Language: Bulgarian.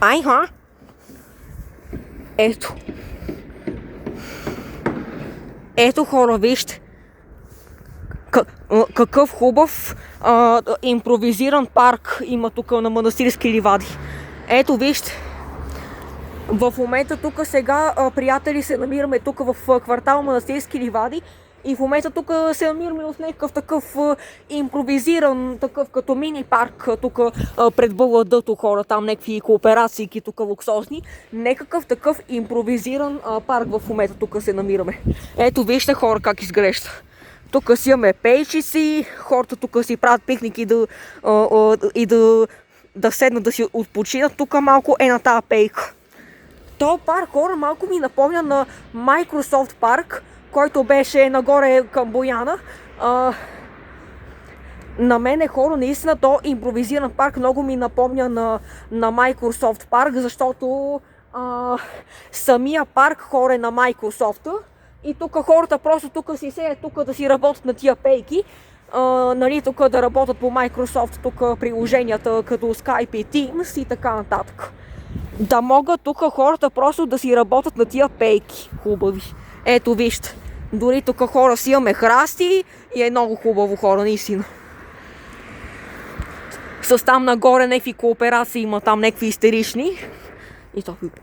Айха! Ето. Ето хора, вижте. Какъв хубав импровизиран парк има тук на Манастирски ливади. Ето вижте. В момента тук сега, приятели, се намираме тук в квартал Манастирски ливади и в момента тук се намираме в някакъв такъв импровизиран, такъв като мини парк тук пред БЛД-то хора, там някакви кооперации тук луксозни. Някакъв такъв импровизиран парк в момента тук се намираме. Ето вижте хора как изглежда. Тук си имаме пейчици, хората тук си правят пикники и да седнат да си отпочинат. Тук малко е на тази пейка. Този парк хора малко ми напомня на Microsoft парк, който беше нагоре към Бояна. На мен хора, наистина, то импровизиран парк много ми напомня на Microsoft парк, защото самия парк хора е на Microsoft. И тук хората просто тук си седят тук да си работят на тия пейки. Нали, тук да работят по Microsoft тук приложенията като Skype и Teams и така нататък. Да могат тук хората просто да си работят на тия пейки. Хубави. Ето вижте. Дори тук хора си имаме храсти и е много хубаво хора, наистина. С там нагоре някакви кооперации има там някакви истерични. И то